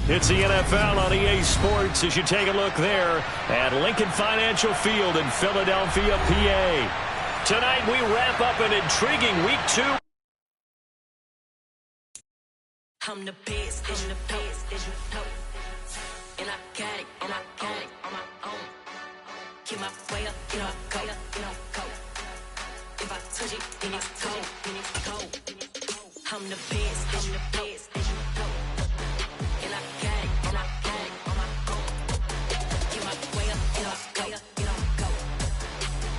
It's the NFL on EA Sports as you take a look there at Lincoln Financial Field in Philadelphia, PA. Tonight we wrap up an intriguing Week 2. I'm the best, as you know. And I got it, on my own. Get my way up, go. If I touch it, then it's cold. I'm the best, as you know. And I got it, on my own. Get my way up, go.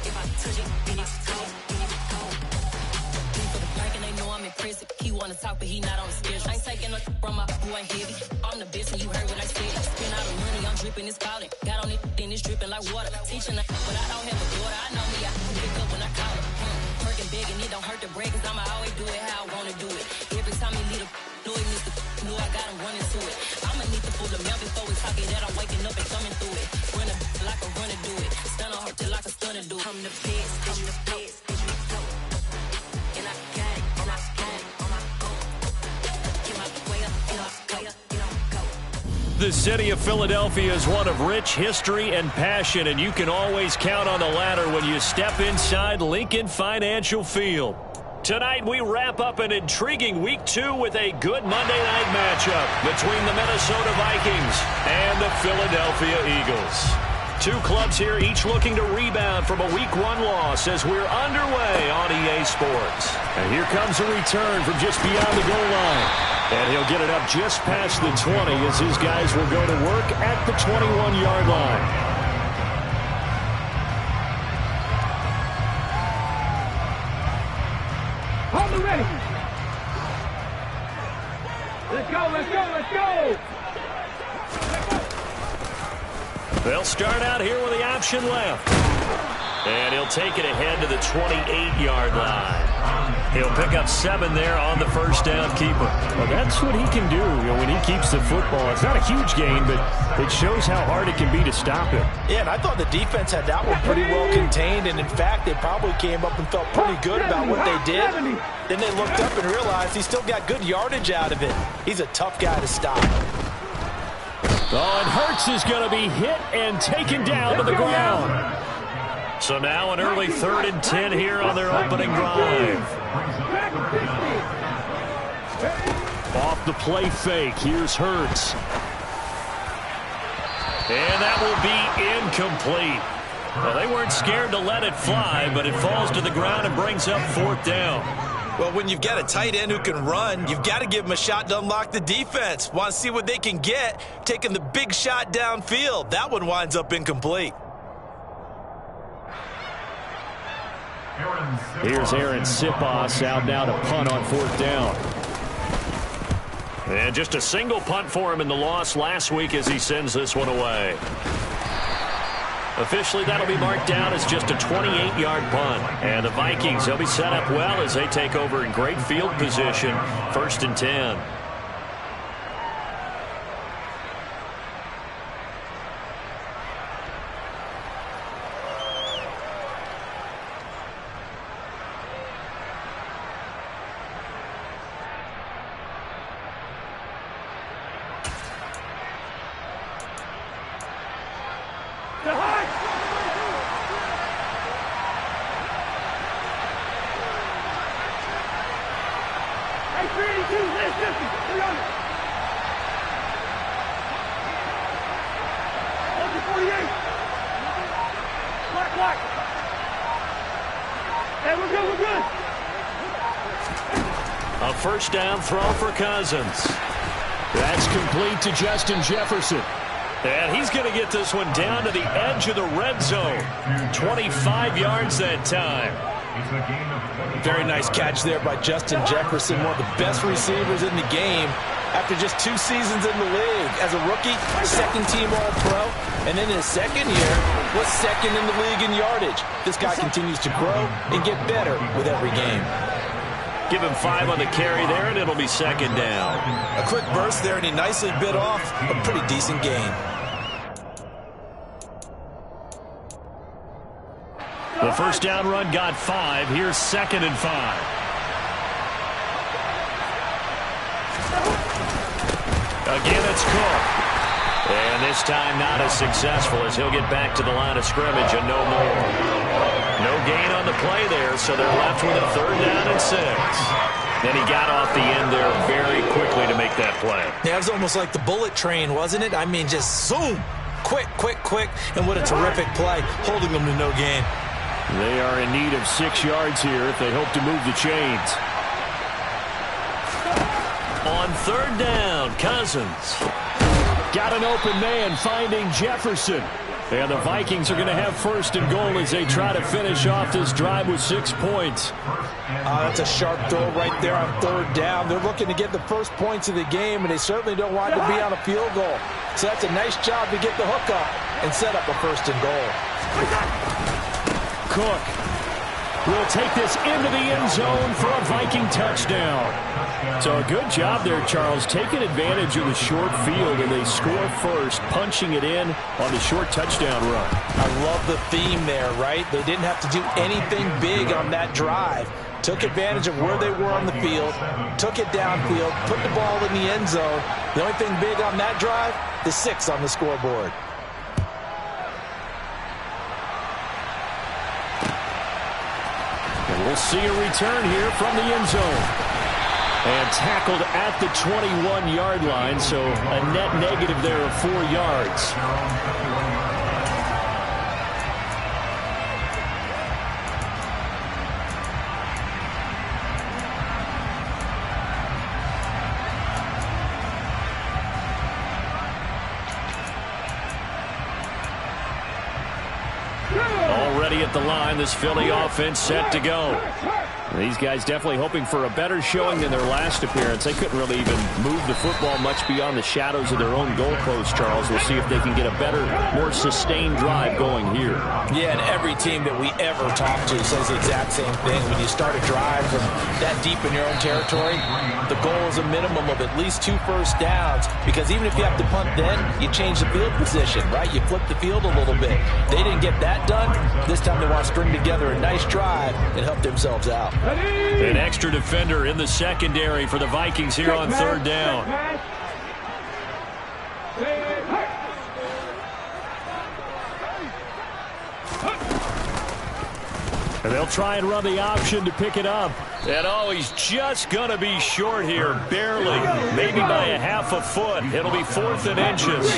If I touch it, then it's cold. For the park and they know I'm impressive. He wanna talk, but he not on the schedule. I ain't taking nothing from my boy heavy. I'm the best, and you heard what I said. Spend all the money, I'm dripping, it's falling. Got on it, then it's dripping like water. Teaching, but I don't have a daughter. I know me, I can pick up when I call her. Working big, and it don't hurt to break, cause I'ma always do it how I wanna do it. Every time he lead a know I got him running to it. I'ma need to pull the mail before we talk it that I'm waking up and coming through it. Run a like a runner do it. Stun on her till like a stunner do it. I'm the best, as you know. And I got it, on my own. Get my way up, go. The city of Philadelphia is one of rich history and passion, and you can always count on the latter when you step inside Lincoln Financial Field. Tonight we wrap up an intriguing Week 2 with a good Monday night matchup between the Minnesota Vikings and the Philadelphia Eagles. Two clubs here, each looking to rebound from a Week 1 loss as we're underway on EA Sports. And here comes a return from just beyond the goal line. And he'll get it up just past the 20 as his guys will go to work at the 21-yard line. Hold it ready. Let's go. They'll start out here with the option left. And he'll take it ahead to the 28-yard line. He'll pick up 7 there on the first down keeper. Well, that's what he can do, when he keeps the football. It's not a huge gain, but it shows how hard it can be to stop him. Yeah, and I thought the defense had that one pretty well contained, and in fact, they probably came up and felt pretty good about what they did. Then they looked up and realized he still got good yardage out of it. He's a tough guy to stop. Oh, and Hurts is going to be hit and taken down to the ground. So now an early 3rd and 10 here on their opening drive. Off the play fake, here's Hurts. And that will be incomplete. Well, they weren't scared to let it fly, but it falls to the ground and brings up 4th down. Well, when you've got a tight end who can run, you've got to give him a shot to unlock the defense. Want to see what they can get, taking the big shot downfield. That one winds up incomplete. Here's Aaron Sipos out now to punt on 4th down. And just a single punt for him in the loss last week as he sends this one away. Officially, that'll be marked down as just a 28-yard punt. And the Vikings, they'll be set up well as they take over in great field position. 1st and 10. A first down throw for Cousins. That's complete to Justin Jefferson. And he's going to get this one down to the edge of the red zone. 25 yards that time. Very nice catch there by Justin Jefferson, one of the best receivers in the game. After just 2 seasons in the league, as a rookie, 2nd-team All-Pro, and then in his 2nd year, was 2nd in the league in yardage. This guy continues to grow and get better with every game. Give him 5 on the carry there, and it'll be 2nd down. A quick burst there, and he nicely bit off a pretty decent gain. The first down run got 5. Here's 2nd and 5. Again, it's Cook. And this time not as successful as he'll get back to the line of scrimmage and no more. No gain on the play there, so they're left with a 3rd down and 6. Then he got off the end there very quickly to make that play. Yeah, it was almost like the bullet train, wasn't it? I mean, just zoom. Quick, quick, quick. And what a terrific play, holding them to no gain. They are in need of 6 yards here if they hope to move the chains. On 3rd down, Cousins. Got an open man finding Jefferson. And the Vikings are going to have 1st and goal as they try to finish off this drive with 6 points. That's a sharp throw right there on 3rd down. They're looking to get the first points of the game, and they certainly don't want to be on a field goal. So that's a nice job to get the hook up and set up a 1st and goal. Cook will take this into the end zone for a Viking touchdown. So a good job there, Charles, taking advantage of the short field, and they score first, punching it in on the short touchdown run. I love the theme there, right? They didn't have to do anything big on that drive. Took advantage of where they were on the field, took it downfield, put the ball in the end zone. The only thing big on that drive, the 6 on the scoreboard. And we'll see a return here from the end zone. And tackled at the 21-yard line, so a net negative there of 4 yards. Already at the line, this Philly offense set to go. These guys definitely hoping for a better showing than their last appearance. They couldn't really even move the football much beyond the shadows of their own goalpost, Charles. We'll see if they can get a better, more sustained drive going here. Yeah, and every team that we ever talk to says the exact same thing. When you start a drive from that deep in your own territory, the goal is a minimum of at least 2 first downs, because even if you have to punt then, you change the field position, right? You flip the field a little bit. They didn't get that done. This time they want to string together a nice drive and help themselves out. An extra defender in the secondary for the Vikings here on 3rd down. And they'll try and run the option to pick it up. And oh, he's just going to be short here, barely, maybe by a half a foot. It'll be 4th and inches.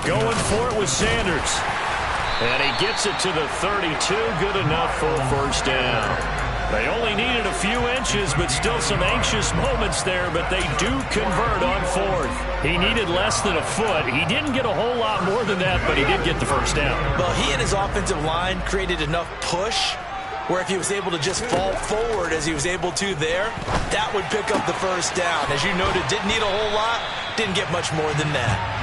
Going for it with Sanders. And he gets it to the 32, good enough for a 1st down. They only needed a few inches, but still some anxious moments there, but they do convert on 4th. He needed less than a foot. He didn't get a whole lot more than that, but he did get the 1st down. Well, he and his offensive line created enough push where if he was able to just fall forward as he was able to there, that would pick up the 1st down. As you noted, didn't need a whole lot, didn't get much more than that.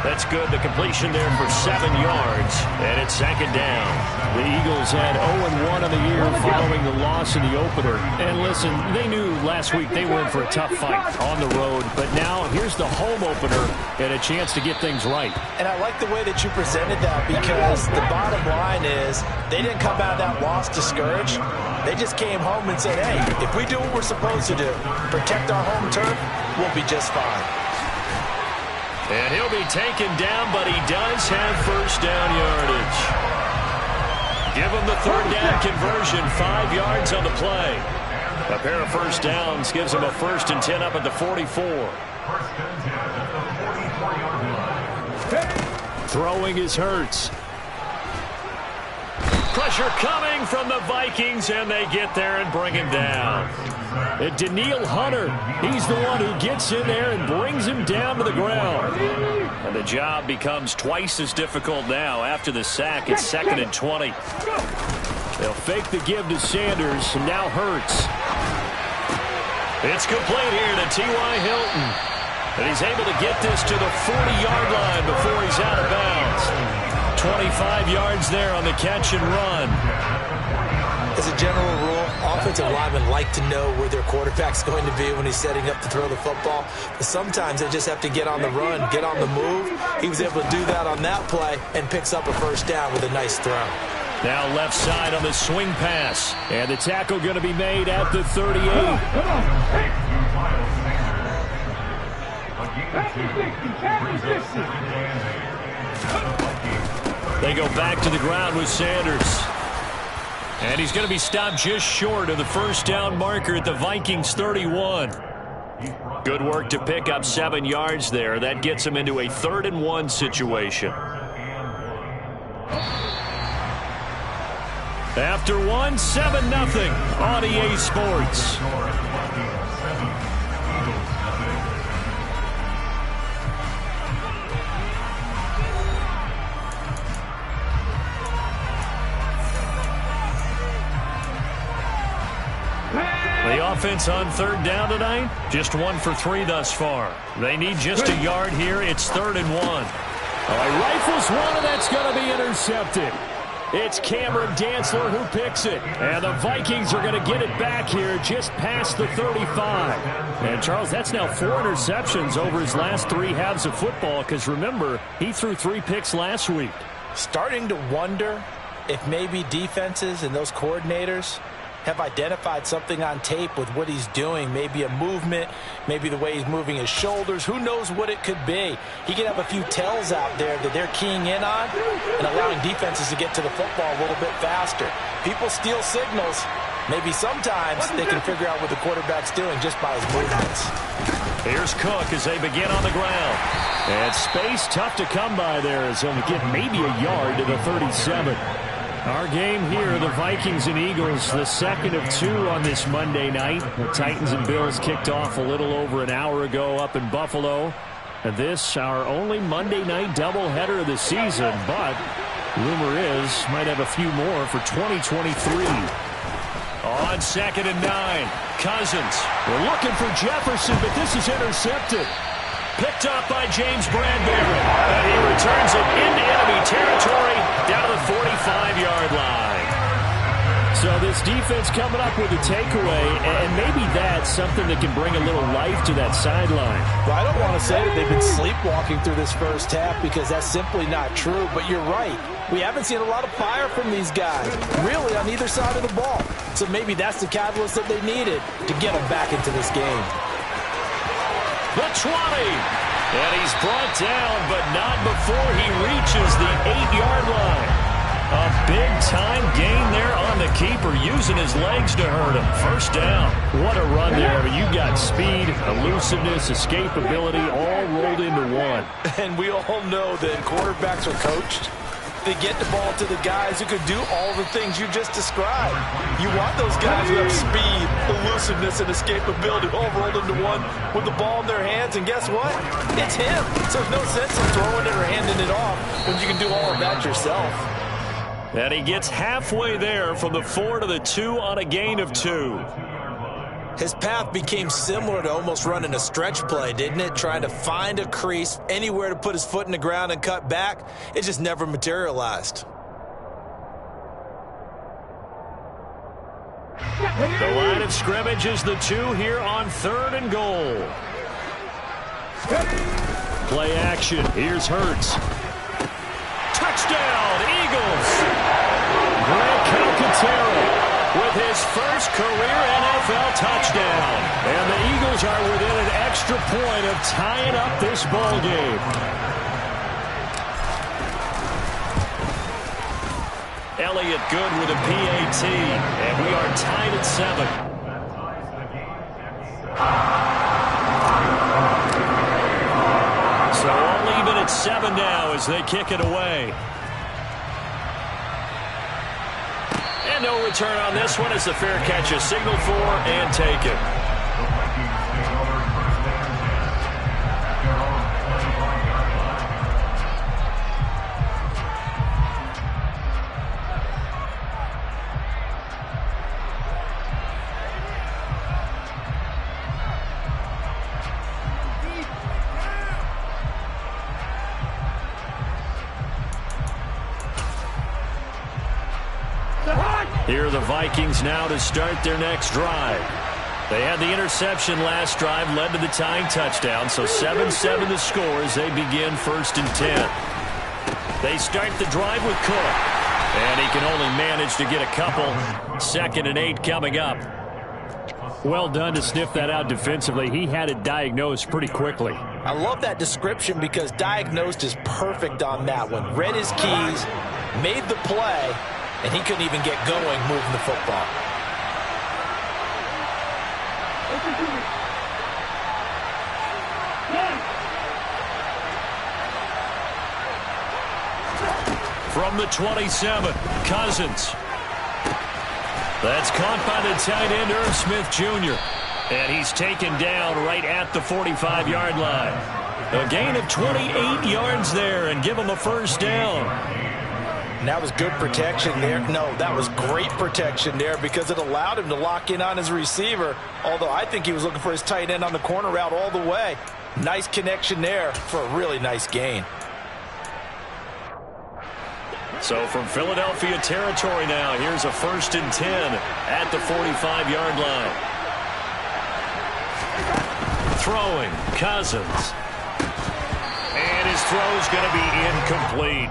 That's good. The completion there for 7 yards, and it's 2nd down. The Eagles had 0-1 on the year following the loss in the opener. And listen, they knew last week they were in for a tough fight on the road, but now here's the home opener and a chance to get things right. And I like the way that you presented that, because the bottom line is they didn't come out of that loss discouraged. They just came home and said, hey, if we do what we're supposed to do, protect our home turf, we'll be just fine. And he'll be taken down, but he does have 1st down yardage. Give him the 3rd down conversion, 5 yards on the play. A pair of 1st downs gives him a 1st and 10 up at the 44. Throwing is Hurts. Pressure coming from the Vikings, and they get there and bring him down. And Daniil Hunter, he's the one who gets in there and brings him down to the ground. And the job becomes twice as difficult now after the sack. It's 2nd and 20. They'll fake the give to Sanders, and now Hurts. It's complete here to T.Y. Hilton. And he's able to get this to the 40-yard line before he's out of bounds. 25 yards there on the catch and run. As a general rule, offensive linemen like to know where their quarterback's going to be when he's setting up to throw the football. But sometimes they just have to get on the run, get on the move. He was able to do that on that play and picks up a 1st down with a nice throw. Now left side on the swing pass. And the tackle going to be made at the 38. They go back to the ground with Sanders. And he's going to be stopped just short of the first down marker at the Vikings 31. Good work to pick up 7 yards there. That gets him into a 3rd and 1 situation. After 1, 7-0 on EA Sports. The offense on 3rd down tonight, just 1 for 3 thus far. They need just a yard here. It's 3rd and 1. He rifles one, and that's going to be intercepted. It's Cameron Dantzler who picks it. And the Vikings are going to get it back here just past the 35. And, Charles, that's now 4 interceptions over his last 3 halves of football because, remember, he threw 3 picks last week. Starting to wonder if maybe defenses and those coordinators have identified something on tape with what he's doing. Maybe a movement, maybe the way he's moving his shoulders. Who knows what it could be? He could have a few tells out there that they're keying in on and allowing defenses to get to the football a little bit faster. People steal signals. Maybe sometimes they can figure out what the quarterback's doing just by his movements. Here's Cook as they begin on the ground. And space tough to come by there as he'll get maybe a yard to the 37. Our game here, the Vikings and Eagles, the second of 2 on this Monday night. The Titans and Bills kicked off a little over an hour ago up in Buffalo. And this, our only Monday night doubleheader of the season, but rumor is might have a few more for 2023. On 2nd and 9, Cousins. We're looking for Jefferson, but this is intercepted. Picked up by James Bradbury. And he returns it into enemy territory down to the 45-yard line. So this defense coming up with a takeaway, and maybe that's something that can bring a little life to that sideline. Well, I don't want to say that they've been sleepwalking through this first half because that's simply not true, but you're right. We haven't seen a lot of fire from these guys, really, on either side of the ball. So maybe that's the catalyst that they needed to get them back into this game. The 20. And he's brought down, but not before he reaches the 8-yard line. A big-time gain there on the keeper, using his legs to hurt him. First down. What a run there. I mean, you've got speed, elusiveness, escapability, all rolled into one. And we all know that quarterbacks are coached. They get the ball to the guys who could do all the things you just described. You want those guys who have speed, elusiveness, and escapability all rolled into one with the ball in their hands. And guess what? It's him. So there's no sense in throwing it or handing it off when you can do all of that yourself. And he gets halfway there from the 4 to the 2 on a gain of 2. His path became similar to almost running a stretch play, didn't it? Trying to find a crease, anywhere to put his foot in the ground and cut back. It just never materialized. The line of scrimmage is the 2 here on 3rd and goal. Play action. Here's Hurts. Touchdown, Eagles. Grant Calcaterra with his first career NFL touchdown. And the Eagles are within an extra point of tying up this ball game. Elliott good with a PAT. And we are tied at 7. So all even at 7 now as they kick it away. And no return on this one as the fair catch is signaled for and taken. Here are the Vikings now to start their next drive. They had the interception last drive, led to the tying touchdown, so 7-7 the score as they begin 1st and 10. They start the drive with Cook, and he can only manage to get a couple. 2nd and 8 coming up. Well done to sniff that out defensively. He had it diagnosed pretty quickly. I love that description because diagnosed is perfect on that one. Read his keys, made the play, and he couldn't even get going moving the football. From the 27, Cousins. That's caught by the tight end, Irv Smith Jr. And he's taken down right at the 45-yard line. A gain of 28 yards there and give him a first down. And that was good protection there. No, that was great protection there because it allowed him to lock in on his receiver, although I think he was looking for his tight end on the corner route all the way. Nice connection there for a really nice gain. So from Philadelphia territory now, here's a 1st and 10 at the 45-yard line. Throwing, Cousins. And his throw's going to be incomplete.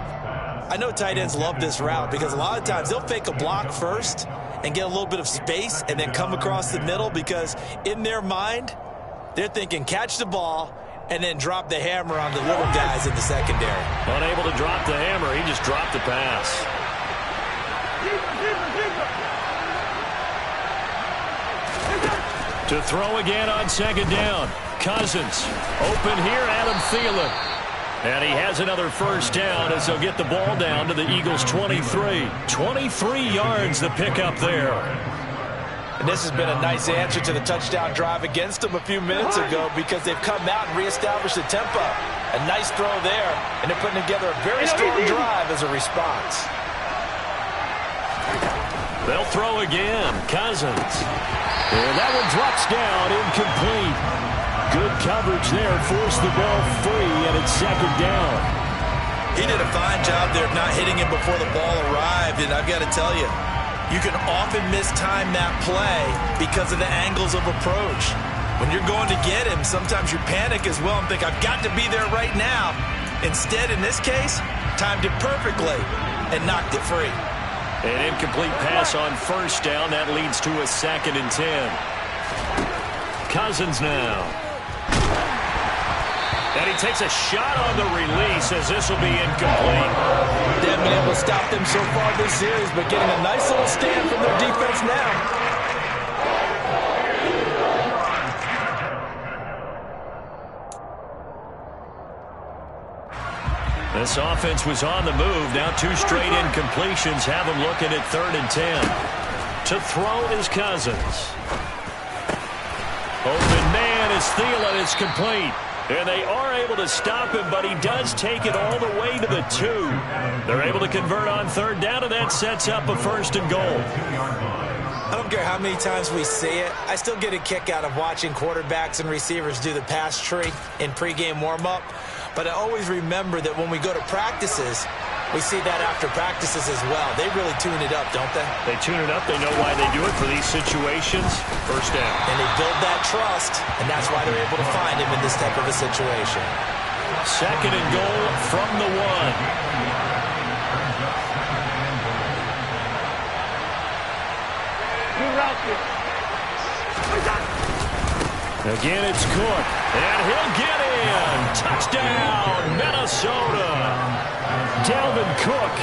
I know tight ends love this route because a lot of times they'll fake a block first and get a little bit of space and then come across the middle because in their mind, they're thinking catch the ball and then drop the hammer on the little guys in the secondary. Unable to drop the hammer, he just dropped the pass. To throw again on 2nd down. Cousins. Open here, Adam Thielen. And he has another first down as they'll get the ball down to the Eagles' 23. 23 yards the pickup there. And this has been a nice answer to the touchdown drive against them a few minutes ago because they've come out and reestablished the tempo. A nice throw there, and they're putting together a very strong drive as a response. They'll throw again. Cousins. And that one drops down, incomplete. Good coverage there, forced the ball free, and it's 2nd down. He did a fine job there of not hitting him before the ball arrived, and I've got to tell you, you can often mistime that play because of the angles of approach. When you're going to get him, sometimes you panic as well and think, I've got to be there right now. Instead, in this case, timed it perfectly and knocked it free. An incomplete pass on 1st down. That leads to a 2nd and 10. Cousins now. And he takes a shot on the release as this will be incomplete. They haven't been able to stop them so far this series, but getting a nice little stand from their defense now. This offense was on the move. Now 2 straight incompletions have them looking at 3rd and 10. To throw is Cousins. Open man is Thielen. It's complete. And they are able to stop him, but he does take it all the way to the 2. They're able to convert on 3rd down, and that sets up a 1st and goal. I don't care how many times we see it. I still get a kick out of watching quarterbacks and receivers do the pass tree in pregame warm-up. But I always remember that when we go to practices, we see that after practices as well. They really tune it up, don't they? They tune it up. They know why they do it for these situations. 1st down. And they build that trust, and that's why they're able to find him in this type of a situation. 2nd and goal from the 1. Again, it's Cook, and he'll get in. Touchdown, Minnesota. Dalvin Cook,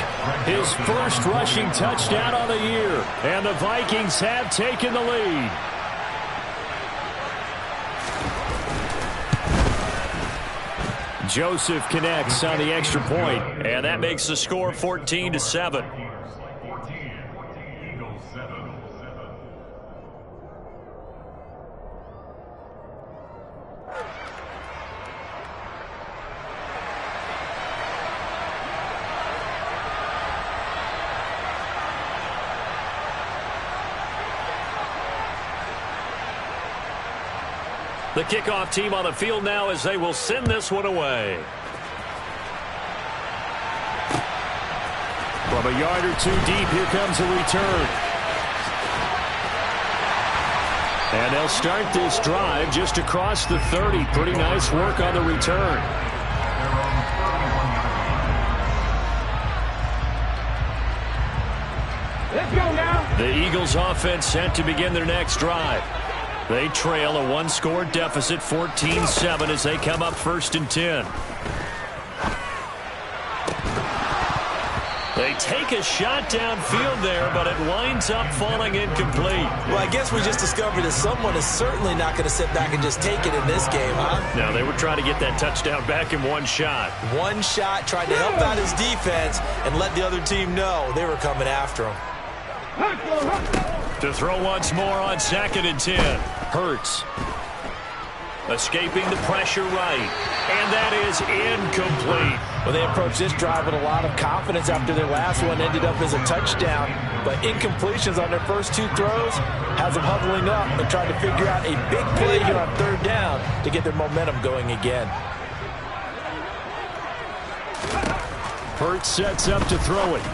his first rushing touchdown on the year, and the Vikings have taken the lead. Joseph connects on the extra point, and that makes the score 14-7. The kickoff team on the field now as they will send this one away. From a yard or 2 deep, here comes a return. And they'll start this drive just across the 30. Pretty nice work on the return. Let's go now. The Eagles offense set to begin their next drive. They trail a one-score deficit, 14-7, as they come up 1st and 10. They take a shot downfield there, but it winds up falling incomplete. Well, I guess we just discovered that someone is certainly not going to sit back and just take it in this game, huh? No, they were trying to get that touchdown back in one shot. One shot, tried to help out his defense and let the other team know they were coming after him. To throw once more on 2nd and 10. Hurts. Escaping the pressure right. And that is incomplete. Well, they approached this drive with a lot of confidence after their last one ended up as a touchdown. But incompletions on their first 2 throws has them huddling up and trying to figure out a big play here on 3rd down to get their momentum going again. Hurts sets up to throw it.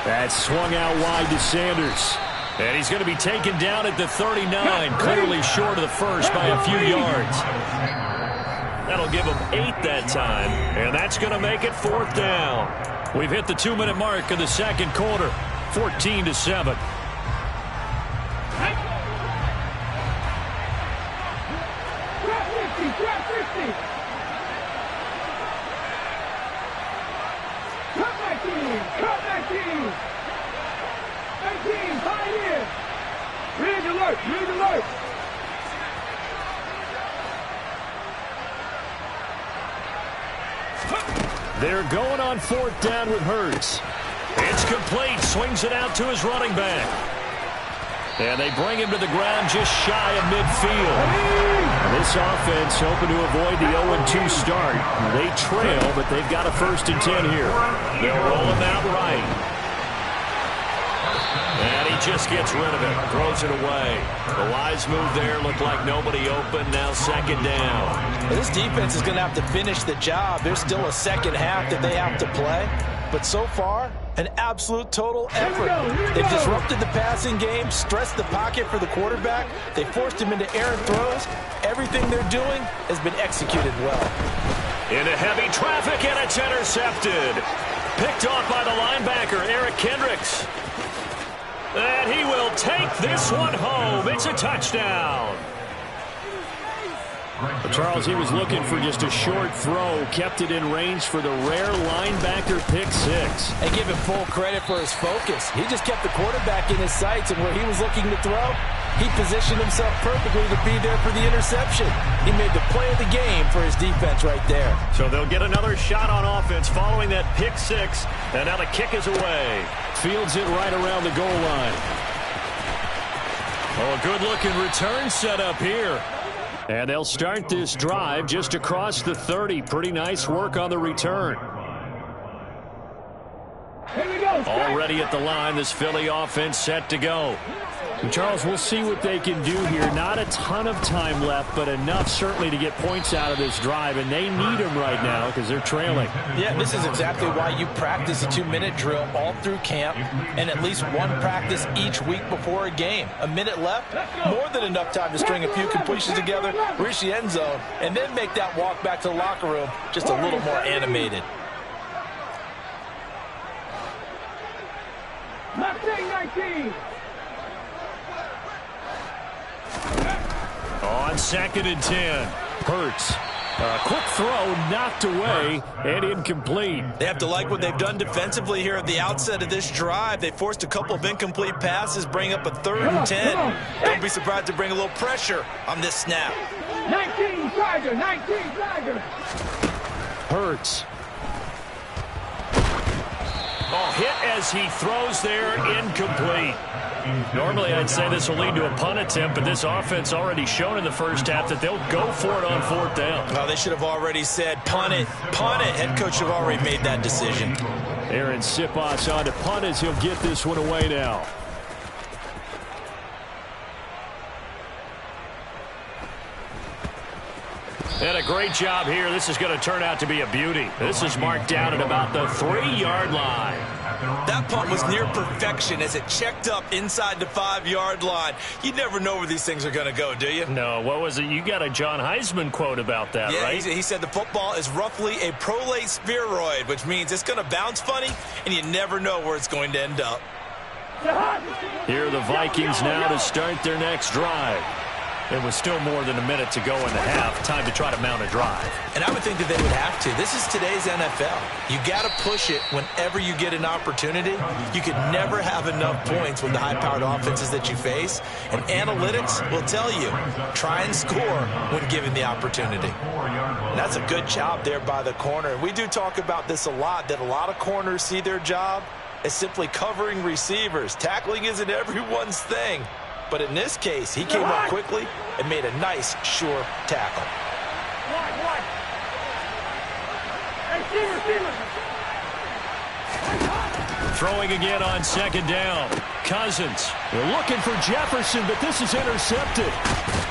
That swung out wide to Sanders. And he's going to be taken down at the 39, clearly short of the first by a few yards. That'll give him 8 that time, and that's going to make it 4th down. We've hit the 2-minute mark of the 2nd quarter, 14-7. Read alert! They're going on 4th down with Hurts. It's complete. Swings it out to his running back. And they bring him to the ground just shy of midfield. This offense hoping to avoid the 0-2 start. They trail, but they've got a 1st and 10 here. They'll roll him out right. And he just gets rid of it. Throws it away. The wise move there. Looked like nobody open. Now 2nd down. This defense is going to have to finish the job. There's still a 2nd half that they have to play. But so far, an absolute total effort. They've disrupted the passing game, stressed the pocket for the quarterback. They forced him into errant throws. Everything they're doing has been executed well. Into heavy traffic, and it's intercepted. Picked off by the linebacker, Eric Kendricks. And he will take this one home. It's a touchdown. Charles, he was looking for just a short throw, kept it in range for the rare linebacker pick 6. And give him full credit for his focus. He just kept the quarterback in his sights, and where he was looking to throw, he positioned himself perfectly to be there for the interception. He made the play of the game for his defense right there. So they'll get another shot on offense following that pick 6, and now the kick is away. Fields it right around the goal line. Oh, a good-looking return set up here. And they'll start this drive just across the 30. Pretty nice work on the return. Here we go. Already at the line, this Philly offense set to go. And Charles, we'll see what they can do here. Not a ton of time left, but enough certainly to get points out of this drive, and they need them right now because they're trailing. Yeah, this is exactly why you practice a 2-minute drill all through camp and at least one practice each week before a game. A minute left, more than enough time to string a few completions together, reach the end zone, and then make that walk back to the locker room just a little more animated. 19. On 2nd and 10. Hurts. A quick throw knocked away and incomplete. They have to like what they've done defensively here at the outset of this drive. They forced a couple of incomplete passes, bring up a 3rd and 10. Don't be surprised to bring a little pressure on this snap. 19 Tiger. Hurts. Oh, hit as he throws there, incomplete. Normally, I'd say this will lead to a punt attempt, but this offense already shown in the first half that they'll go for it on 4th down. Well, they should have already said, punt it, punt it. Head coach should have already made that decision. Aaron Siposs on to punt as he'll get this one away now. And a great job here. This is going to turn out to be a beauty. This is marked down at about the 3-yard line. That punt was near perfection as it checked up inside the 5-yard line. You never know where these things are going to go, do you? No, what was it? You got a John Heisman quote about that, yeah, right? He said the football is roughly a prolate spheroid, which means it's going to bounce funny, and you never know where it's going to end up. Here are the Vikings now to start their next drive. It was still more than a minute to go in the half. Time to try to mount a drive. And I would think that they would have to. This is today's NFL. You got to push it whenever you get an opportunity. You could never have enough points with the high-powered offenses that you face. And analytics will tell you, try and score when given the opportunity. And that's a good job there by the corner. And we do talk about this a lot, that a lot of corners see their job as simply covering receivers. Tackling isn't everyone's thing. But in this case, he came up quickly and made a nice, sure tackle. Throwing again on second down. Cousins. They're looking for Jefferson, but this is intercepted.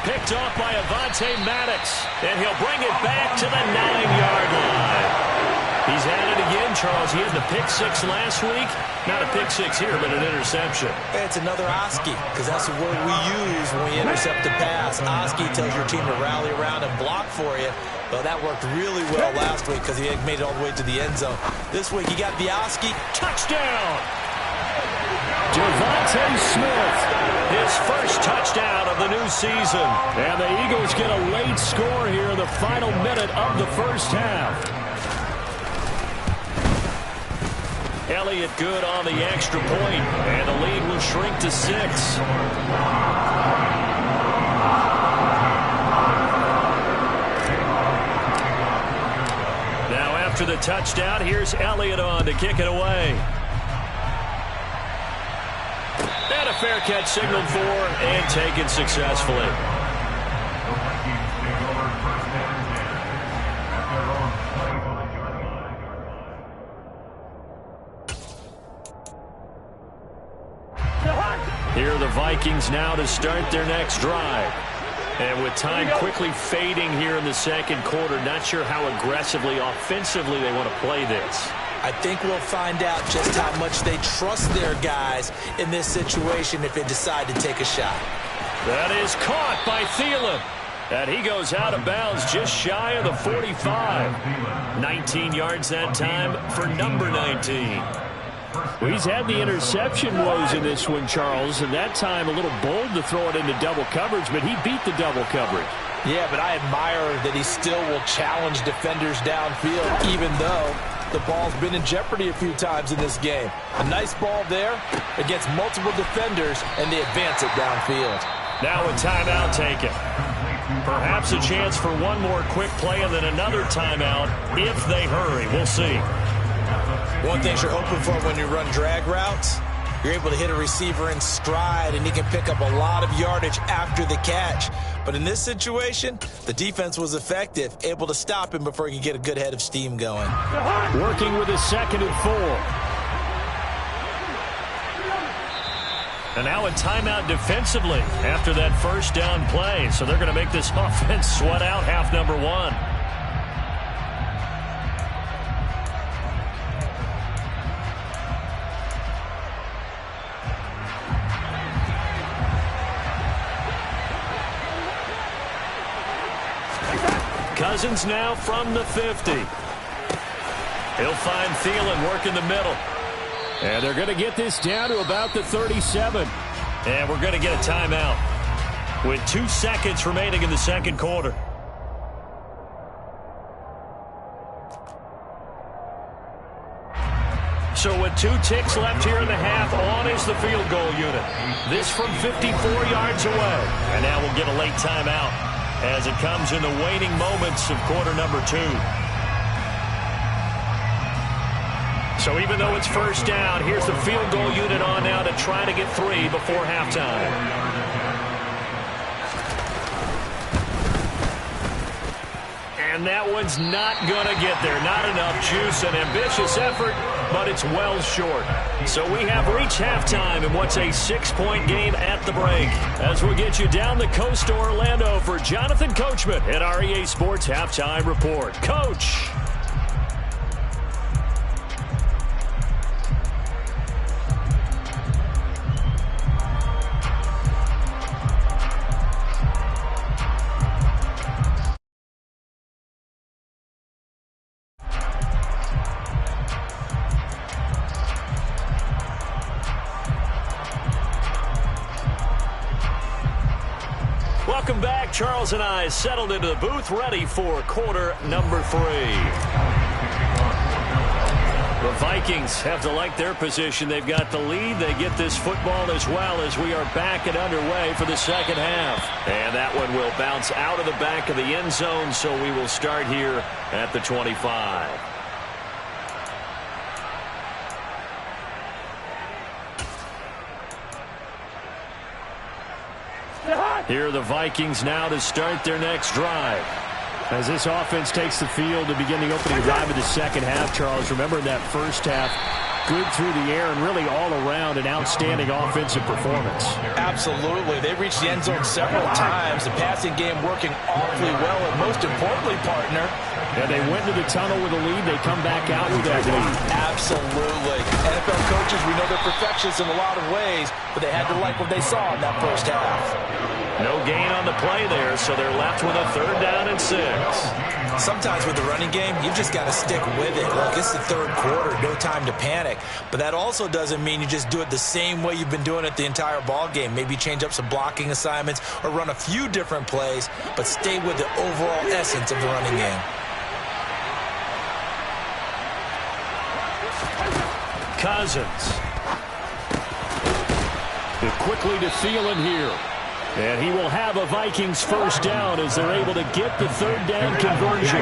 Picked off by Avonte Maddox. And he'll bring it back to the 9-yard line. He's had it again, Charles. He had the pick six last week. Not a pick six here, but an interception. It's another Oski, because that's the word we use when we intercept a pass. Oski tells your team to rally around and block for you. Well, that worked really well last week because he had made it all the way to the end zone. This week, he got the Oski. Touchdown! Devontae Smith. His first touchdown of the new season. And the Eagles get a late score here in the final minute of the first half. Elliott good on the extra point, and the lead will shrink to 6. Now after the touchdown, here's Elliott on to kick it away. And a fair catch signaled for and taken successfully. Here are the Vikings now to start their next drive. And with time quickly fading here in the second quarter, not sure how aggressively, offensively they want to play this. I think we'll find out just how much they trust their guys in this situation if they decide to take a shot. That is caught by Thielen. And he goes out of bounds just shy of the 45. 19 yards that time for number 19. Well, he's had the interception woes in this one, Charles, and that time a little bold to throw it into double coverage, but he beat the double coverage. Yeah, but I admire that he still will challenge defenders downfield, even though the ball's been in jeopardy a few times in this game. A nice ball there against multiple defenders, and they advance it downfield. Now a timeout taken. Perhaps a chance for one more quick play and then another timeout if they hurry. We'll see. One thing you're hoping for when you run drag routes, you're able to hit a receiver in stride, and he can pick up a lot of yardage after the catch. But in this situation, the defense was effective, able to stop him before he could get a good head of steam going. Working with his 2nd and 4. And now a timeout defensively after that first down play. So they're going to make this offense sweat out half number 1. Cousins now from the 50. He'll find Thielen working the middle. And they're going to get this down to about the 37. And we're going to get a timeout with 2 seconds remaining in the second quarter. So with 2 ticks left here in the half, on is the field goal unit. This from 54 yards away. And now we'll get a late timeout as it comes in the waning moments of quarter number 2. So even though it's first down, here's the field goal unit on now to try to get 3 before halftime. And that one's not going to get there. Not enough juice, an ambitious effort, but it's well short. So we have reached halftime in what's a 6-point game at the break. As we'll get you down the coast to Orlando for Jonathan Coachman at our EA Sports Halftime Report. Coach. Welcome back. Charles and I settled into the booth, ready for quarter number 3. The Vikings have to like their position. They've got the lead. They get this football as well as we are back and underway for the second half. And that one will bounce out of the back of the end zone, so we will start here at the 25. Here are the Vikings now to start their next drive. As this offense takes the field to begin the opening drive of the second half, Charles, remember in that first half, good through the air and really all around an outstanding offensive performance. Absolutely. They reached the end zone several times. The passing game working awfully well, and most importantly, partner, and they went to the tunnel with a lead. They come back out with that lead. Absolutely. NFL coaches, we know they're perfectionists in a lot of ways, but they had to like what they saw in that first half. No gain on the play there, so they're left with a 3rd down and 6. Sometimes with the running game, you just got to stick with it. Look, it's the 3rd quarter, no time to panic. But that also doesn't mean you just do it the same way you've been doing it the entire ball game. Maybe change up some blocking assignments or run a few different plays, but stay with the overall essence of the running game. Cousins. Quickly to Thielen here. And he will have a Vikings 1st down as they're able to get the 3rd down conversion.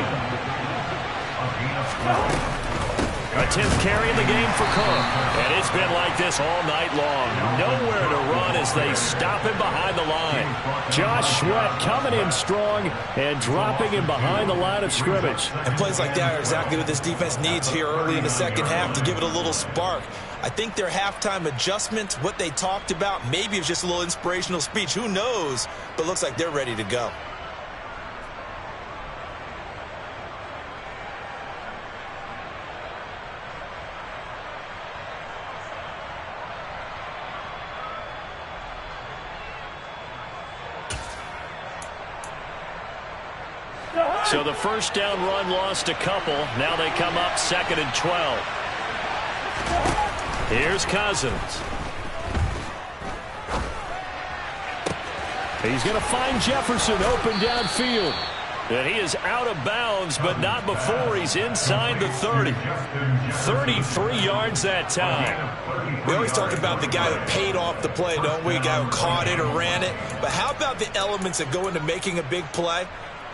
A 10th carry in the game for Cook. And it's been like this all night long. Nowhere to run as they stop him behind the line. Josh Sweat coming in strong and dropping him behind the line of scrimmage. And plays like that are exactly what this defense needs here early in the second half to give it a little spark. I think their halftime adjustments, what they talked about, maybe it was just a little inspirational speech. Who knows? But looks like they're ready to go. So the 1st down run lost a couple. Now they come up 2nd and 12. Here's Cousins. He's going to find Jefferson open downfield. And he is out of bounds, but not before he's inside the 30. 33 yards that time. We always talk about the guy that paid off the play, don't we? The guy who caught it or ran it. But how about the elements that go into making a big play?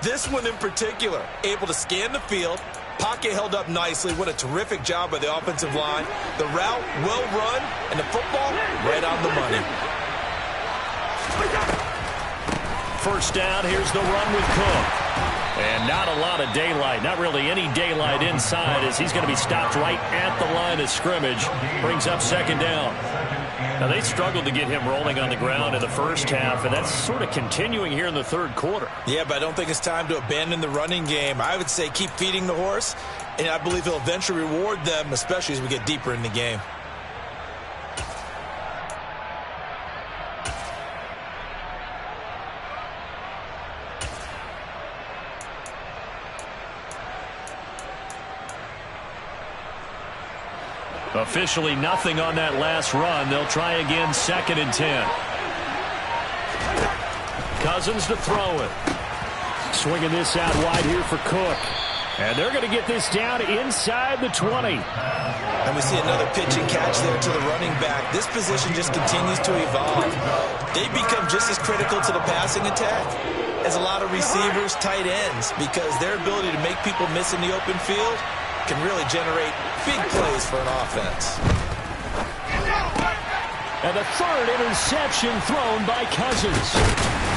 This one in particular, able to scan the field, pocket held up nicely. What a terrific job by the offensive line. The route well run, and the football right on the money. 1st down, here's the run with Cook. And not a lot of daylight, not really any daylight inside as he's going to be stopped right at the line of scrimmage. Brings up 2nd down. Now, they struggled to get him rolling on the ground in the first half, and that's sort of continuing here in the 3rd quarter. Yeah, but I don't think it's time to abandon the running game. I would say keep feeding the horse, and I believe he'll eventually reward them, especially as we get deeper in the game. Officially nothing on that last run. They'll try again 2nd and 10. Cousins to throw it. Swinging this out wide here for Cook. And they're going to get this down inside the 20. And we see another pitch and catch there to the running back. This position just continues to evolve. They become just as critical to the passing attack as a lot of receivers, tight ends, because their ability to make people miss in the open field can really generate big plays for an offense. And the 3rd interception thrown by Cousins.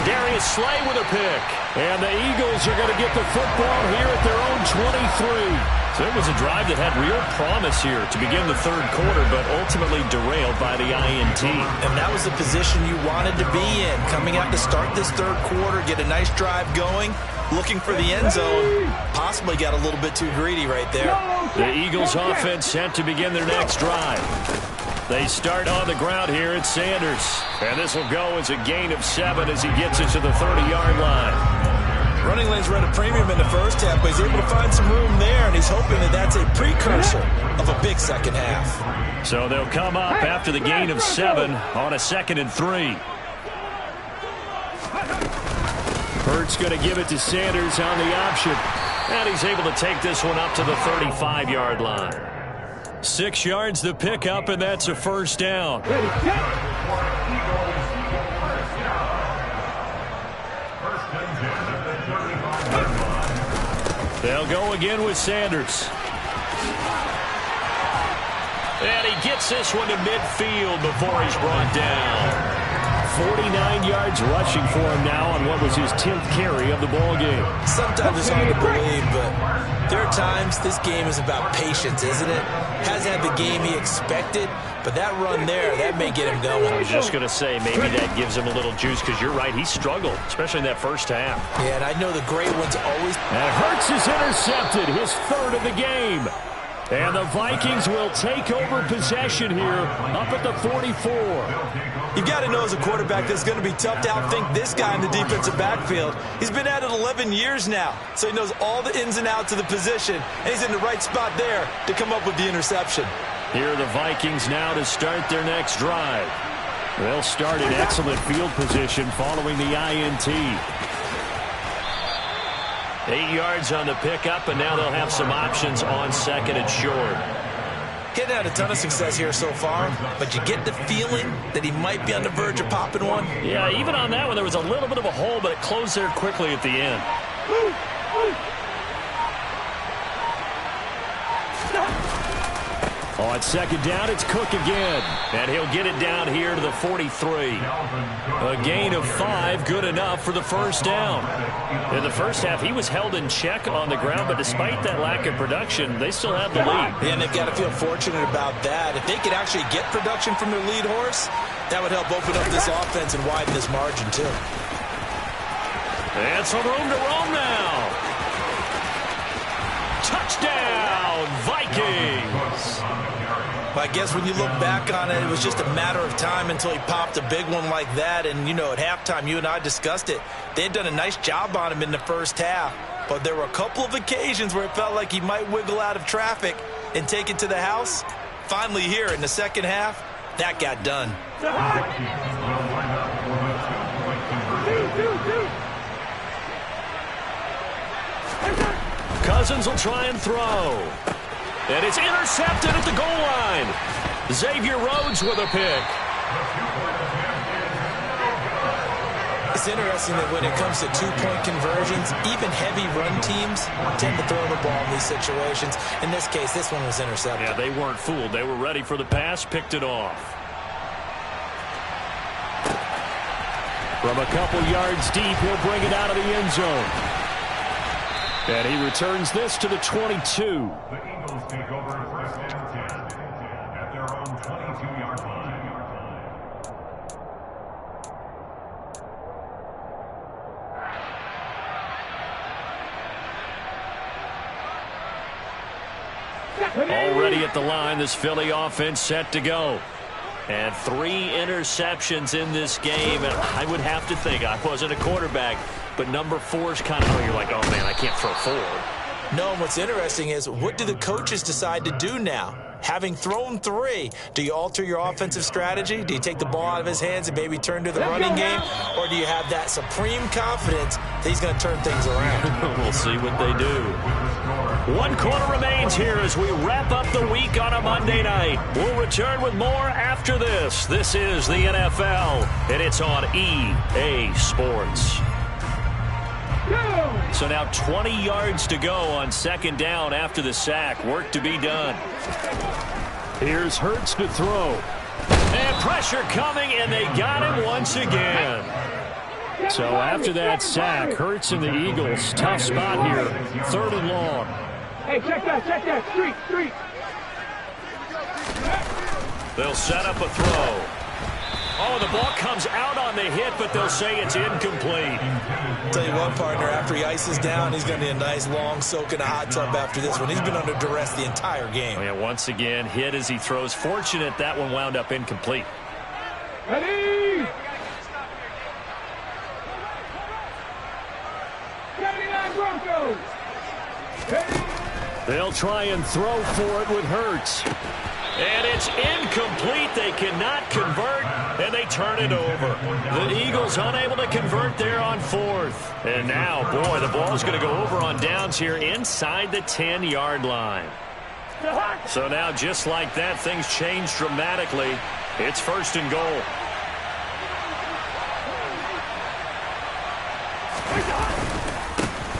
Darius Slay with a pick. And the Eagles are going to get the football here at their own 23. So it was a drive that had real promise here to begin the 3rd quarter, but ultimately derailed by the INT. And that was the position you wanted to be in. Coming out to start this 3rd quarter, get a nice drive going, looking for the end zone. Possibly got a little bit too greedy right there. The Eagles offense set to begin their next drive. They start on the ground here at Sanders. And this will go as a gain of 7 as he gets it to the 30-yard line. Running lanes run a premium in the first half, but he's able to find some room there, and he's hoping that that's a precursor of a big second half. So they'll come up after the gain of 7 on a 2nd and 3. Hurts going to give it to Sanders on the option. And he's able to take this one up to the 35-yard line. 6 yards to pick up, and that's a first down. Ready, set. They'll go again with Sanders. And he gets this one to midfield before he's brought down. 49 yards rushing for him now on what was his 10th carry of the ball game. Sometimes it's hard to believe, but there are times this game is about patience, isn't it? Hasn't had the game he expected, but that run there, that may get him going. I was just going to say, maybe that gives him a little juice, because you're right, he struggled, especially in that first half. Yeah, and I know the great ones always... And Hurts is intercepted, his third of the game. And the Vikings will take over possession here up at the 44. You've got to know as a quarterback that it's going to be tough to outthink this guy in the defensive backfield. He's been at it 11 years now, so he knows all the ins and outs of the position, and he's in the right spot there to come up with the interception. Here are the Vikings now to start their next drive. They'll start in excellent field position following the INT. 8 yards on the pickup, and now they'll have some options on second and short. Getting had a ton of success here so far, but you get the feeling that he might be on the verge of popping one. Yeah, even on that one, there was a little bit of a hole, but it closed there quickly at the end. On second down, it's Cook again. And he'll get it down here to the 43. A gain of 5, good enough for the first down. In the first half, he was held in check on the ground, but despite that lack of production, they still have the lead. Yeah, and they've got to feel fortunate about that. If they could actually get production from their lead horse, that would help open up this offense and widen this margin, too. And some room to roam now. Touchdown, Vikings. I guess when you look back on it, it was just a matter of time until he popped a big one like that. And, you know, at halftime, you and I discussed it. They had done a nice job on him in the first half. But there were a couple of occasions where it felt like he might wiggle out of traffic and take it to the house. Finally here in the second half, that got done. Cousins will try and throw. And it's intercepted at the goal line. Xavier Rhodes with a pick. It's interesting that when it comes to two-point conversions, even heavy run teams tend to throw the ball in these situations. In this case, this one was intercepted. Yeah, they weren't fooled. They were ready for the pass, picked it off. From a couple yards deep, he'll bring it out of the end zone. And he returns this to the 22. The Eagles take over first and 10 at their own 22-yard line. Already at the line, this Philly offense set to go. And 3 interceptions in this game, and I would have to think, I wasn't a quarterback, but number 4 is kind of, oh, you're like, oh, man, I can't throw 4. No, and what's interesting is, what do the coaches decide to do now? Having thrown 3, do you alter your offensive strategy? Do you take the ball out of his hands and maybe turn to the running game? Or do you have that supreme confidence that he's going to turn things around? We'll see what they do. 1 quarter remains here as we wrap up the week on a Monday night. We'll return with more after this. This is the NFL, and it's on EA Sports. So now 20 yards to go on second down after the sack. Work to be done. Here's Hurts to throw. And pressure coming, and they got him once again. So after that sack, Hurts and the Eagles, tough spot here. 3rd and long. Hey, check that. Street. They'll set up a throw. Oh, the ball comes out on the hit, but they'll say it's incomplete. Tell you what, partner, after he ices down, he's going to need a nice long soak in a hot tub after this one. He's been under duress the entire game. Oh, yeah, once again, hit as he throws. Fortunate that one wound up incomplete. Ready? 79 Broncos. Ready? They'll try and throw for it with Hurts. And it's incomplete. They cannot convert, and they turn it over. The Eagles unable to convert there on fourth. And now, boy, the ball is going to go over on downs here inside the 10-yard line. So now, just like that, things change dramatically. It's first and goal.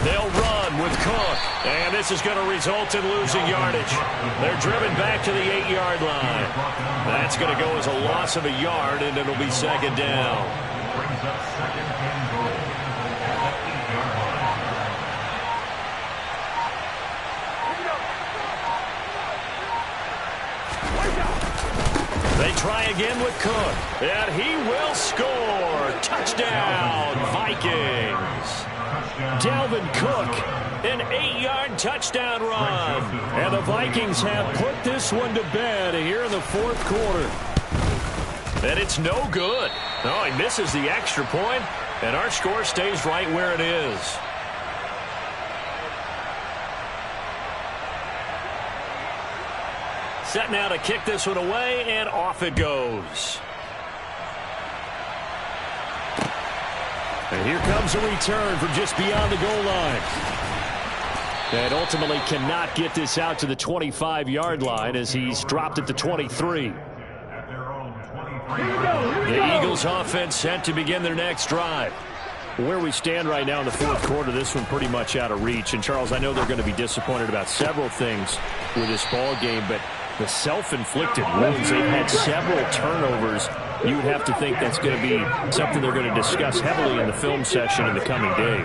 They'll run with Cook, and this is going to result in losing yardage. They're driven back to the 8-yard line. That's going to go as a loss of a yard, and it'll be second down. Brings up second and goal at the 8-yard line. They try again with Cook, and he will score. Touchdown, Vikings. Dalvin Cook, an 8-yard touchdown run. And the Vikings have put this one to bed here in the fourth quarter. And it's no good. No, he misses the extra point, and our score stays right where it is. Set now to kick this one away, and off it goes. And here comes a return from just beyond the goal line. And ultimately cannot get this out to the 25-yard line as he's dropped at the 23. The Eagles offense set to begin their next drive. Where we stand right now in the fourth quarter, this one pretty much out of reach. And, Charles, I know they're going to be disappointed about several things with this ball game, but the self-inflicted wounds, they've had several turnovers. You would have to think that's going to be something they're going to discuss heavily in the film session in the coming days.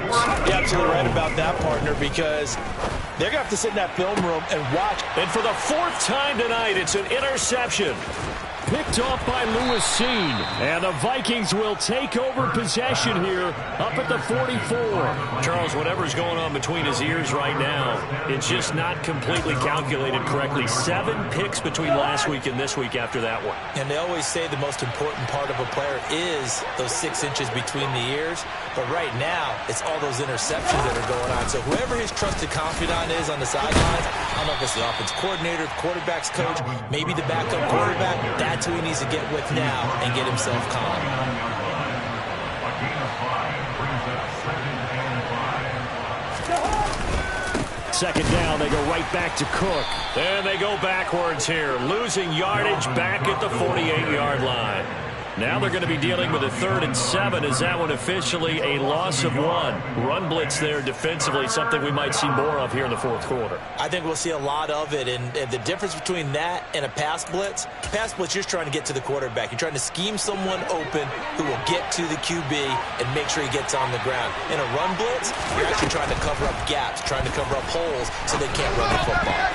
You're absolutely right about that, partner, because they're going to have to sit in that film room and watch. And for the fourth time tonight, it's an interception. Picked off by Lewis Seen. And the Vikings will take over possession here up at the 44. Charles, whatever's going on between his ears right now, it's just not completely calculated correctly. 7 picks between last week and this week after that one. And they always say the most important part of a player is those 6 inches between the ears. But right now, it's all those interceptions that are going on. So whoever his trusted confidant is on the sidelines, I don't know if it's the offense coordinator, the quarterback's coach, maybe the backup quarterback, that's who he needs to get with now and get himself calm. Second down, they go right back to Cook. And they go backwards here, losing yardage back at the 48-yard line. Now they're going to be dealing with a 3rd and 7. Is that one officially a loss of 1? Run blitz there defensively, something we might see more of here in the fourth quarter. I think we'll see a lot of it, and the difference between that and a pass blitz, you're trying to get to the quarterback. You're trying to scheme someone open who will get to the QB and make sure he gets on the ground. In a run blitz, you're actually trying to cover up gaps, trying to cover up holes so they can't run the football.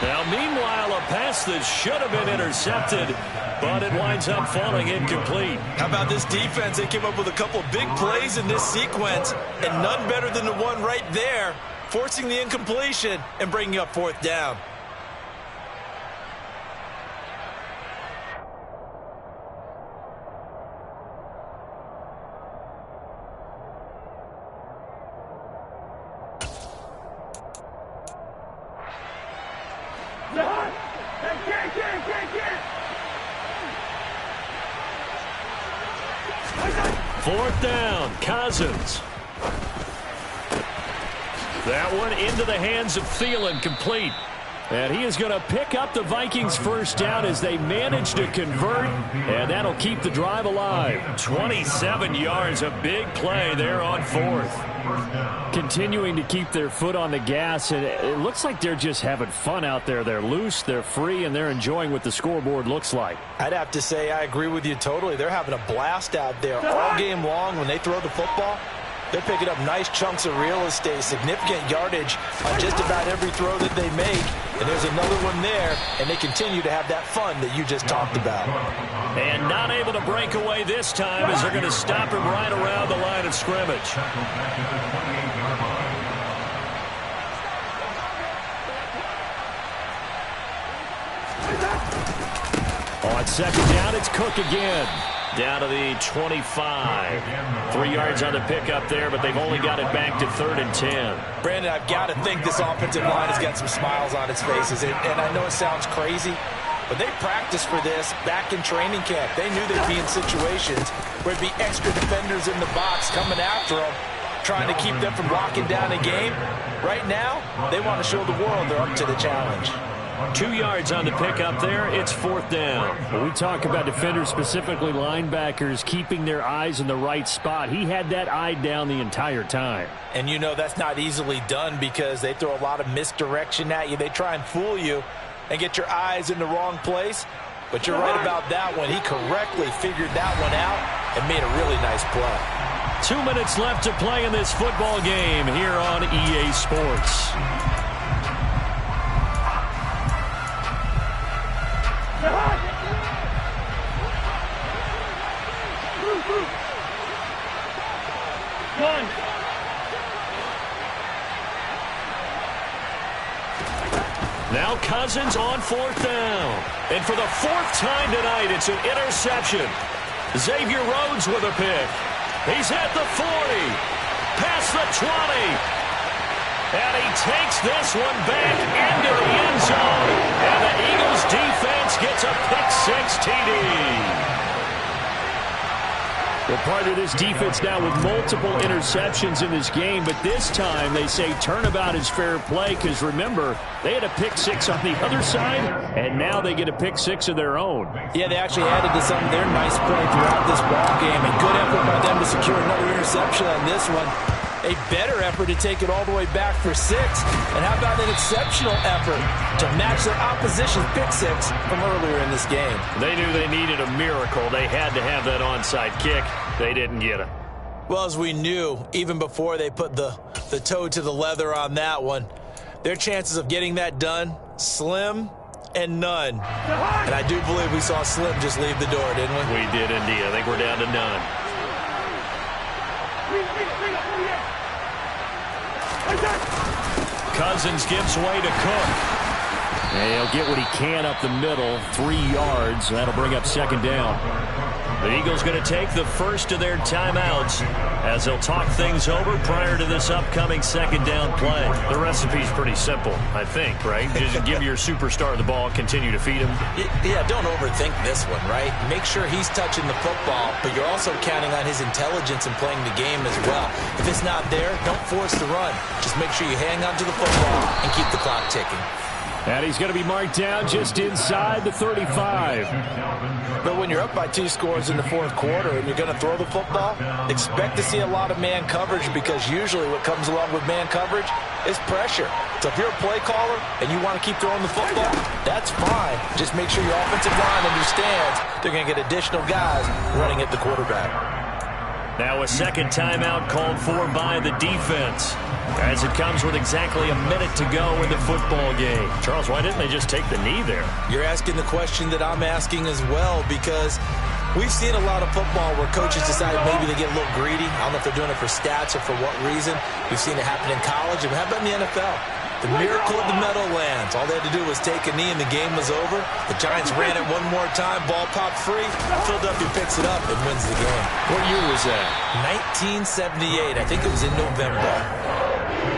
Now, meanwhile, a pass that should have been intercepted, but it winds up falling incomplete. How about this defense? They came up with a couple big plays in this sequence, and none better than the one right there, forcing the incompletion and bringing up 4th down. Fourth down, Cousins. That one into the hands of Thielen, complete. And he is going to pick up the Vikings' first down as they manage to convert, and that'll keep the drive alive. 27 yards, a big play there on 4th. Continuing to keep their foot on the gas, and it looks like they're just having fun out there. They're loose, they're free, and they're enjoying what the scoreboard looks like. I'd have to say I agree with you totally. They're having a blast out there all game long when they throw the football. They're picking up nice chunks of real estate, significant yardage on just about every throw that they make. And there's another one there, and they continue to have that fun that you just talked about. And not able to break away this time as they're going to stop him right around the line of scrimmage. On second down, it's Cook again. Down to the 25. 3 yards on the pickup there, but they've only got it back to 3rd and 10. Brandon, I've got to think this offensive line has got some smiles on its faces. And I know it sounds crazy, But they practiced for this back in training camp. They knew they'd be in situations where there'd be extra defenders in the box coming after them, trying to keep them from locking down a game. Right now, they want to show the world they're up to the challenge. 2 yards on the pickup there. It's 4th down. When we talk about defenders, specifically linebackers, keeping their eyes in the right spot. He had that eye down the entire time. And you know that's not easily done because they throw a lot of misdirection at you. They try and fool you and get your eyes in the wrong place. But you're right about that one. He correctly figured that one out and made a really nice play. 2 minutes left to play in this football game here on EA Sports. Now Cousins on 4th down. And for the 4th time tonight, it's an interception. Xavier Rhodes with a pick. He's at the 40. Past the 20. And he takes this one back into the end zone. And the Eagles defense gets a pick-6 TD. Well, part of this defense now with multiple interceptions in this game, but this time they say turnabout is fair play because, remember, they had a pick-6 on the other side, and now they get a pick-6 of their own. Yeah, they actually added to some of their nice play throughout this ball game, and good effort by them to secure another interception on this one. A better effort to take it all the way back for 6. And how about an exceptional effort to match their opposition's pick-6 from earlier in this game? They knew they needed a miracle. They had to have that onside kick. They didn't get it. Well, as we knew, even before they put the toe to the leather on that one, their chances of getting that done, slim and none. And I do believe we saw Slim just leave the door, didn't we? We did indeed. I think we're down to none. Cousins gives way to Cook. And he'll get what he can up the middle, 3 yards. That'll bring up 2nd down. The Eagles going to take the first of their timeouts as they'll talk things over prior to this upcoming 2nd down play. The recipe's pretty simple, I think, right? Just give your superstar the ball, continue to feed him. Yeah, don't overthink this one, right? Make sure he's touching the football, but you're also counting on his intelligence in playing the game as well. If it's not there, don't force the run. Just make sure you hang on to the football and keep the clock ticking. And he's going to be marked down just inside the 35. But when you're up by 2 scores in the 4th quarter and you're going to throw the football, expect to see a lot of man coverage because usually what comes along with man coverage is pressure. So if you're a play caller and you want to keep throwing the football, that's fine. Just make sure your offensive line understands they're going to get additional guys running at the quarterback. Now a 2nd timeout called for by the defense as it comes with exactly a minute to go in the football game. Charles, why didn't they just take the knee there? You're asking the question that I'm asking as well because we've seen a lot of football where coaches decide maybe they get a little greedy. I don't know if they're doing it for stats or for what reason. We've seen it happen in college. And how about in the NFL? The miracle of the Meadowlands. All they had to do was take a knee and the game was over. The Giants ran it one more time. Ball popped free. Philadelphia picks it up and wins the game. What year was that? 1978. I think it was in November.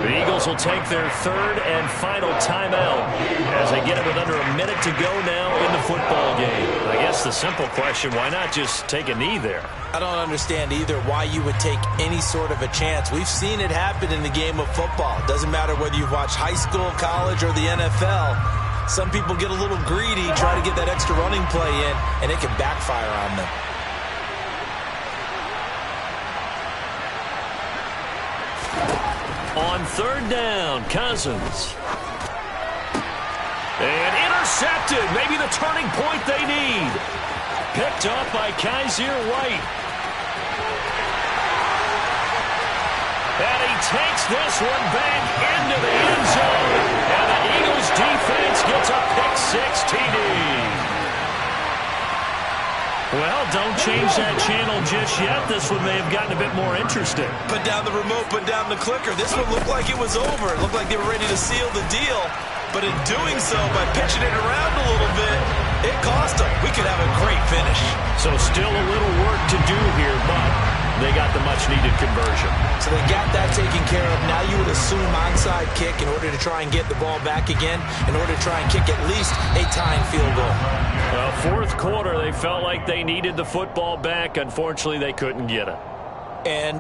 The Eagles will take their 3rd and final timeout as they get it with under a minute to go now in the football game. I guess the simple question, why not just take a knee there? I don't understand either why you would take any sort of a chance. We've seen it happen in the game of football. It doesn't matter whether you've watched high school, college, or the NFL. Some people get a little greedy, try to get that extra running play in, and it can backfire on them. On 3rd down, Cousins. And intercepted. Maybe the turning point they need. Picked up by Kaiser White. And he takes this one back into the end zone. And the Eagles defense gets a pick-6 TD. Well, don't change that channel just yet. This one may have gotten a bit more interesting. Put down the remote, put down the clicker. This one looked like it was over. It looked like they were ready to seal the deal. But in doing so, by pitching it around a little bit, it cost them. We could have a great finish. So still a little work to do here, but they got the much-needed conversion. So they got that taken care of. Now you would assume onside kick in order to try and get the ball back again, in order to try and kick at least a tying field goal. Well, fourth quarter, they felt like they needed the football back. Unfortunately, they couldn't get it. And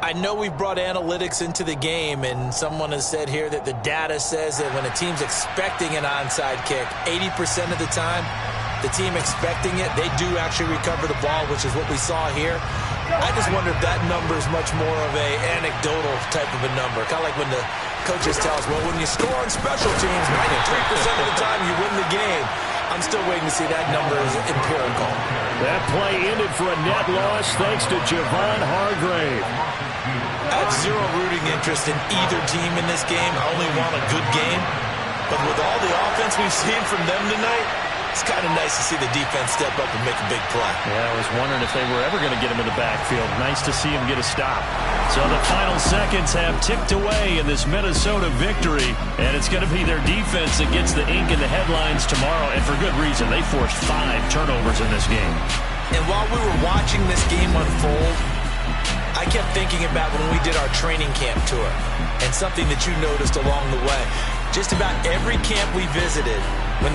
I know we've brought analytics into the game, and someone has said here that the data says that when a team's expecting an onside kick, 80% of the time, the team expecting it, they do actually recover the ball, which is what we saw here. I just wonder if that number is much more of a anecdotal type of a number. Kind of like when the coaches tell us, well, when you score on special teams, 93% of the time you win the game. I'm still waiting to see that number is empirical. That play ended for a net loss thanks to Javon Hargrave. I have zero rooting interest in either team in this game. I only want a good game. But with all the offense we've seen from them tonight, it's kind of nice to see the defense step up and make a big play. Yeah, I was wondering if they were ever going to get him in the backfield. Nice to see him get a stop. So the final seconds have ticked away in this Minnesota victory, and it's going to be their defense that gets the ink in the headlines tomorrow, and for good reason. They forced 5 turnovers in this game. And while we were watching this game unfold, I kept thinking about when we did our training camp tour and something that you noticed along the way. Just about every camp we visited, when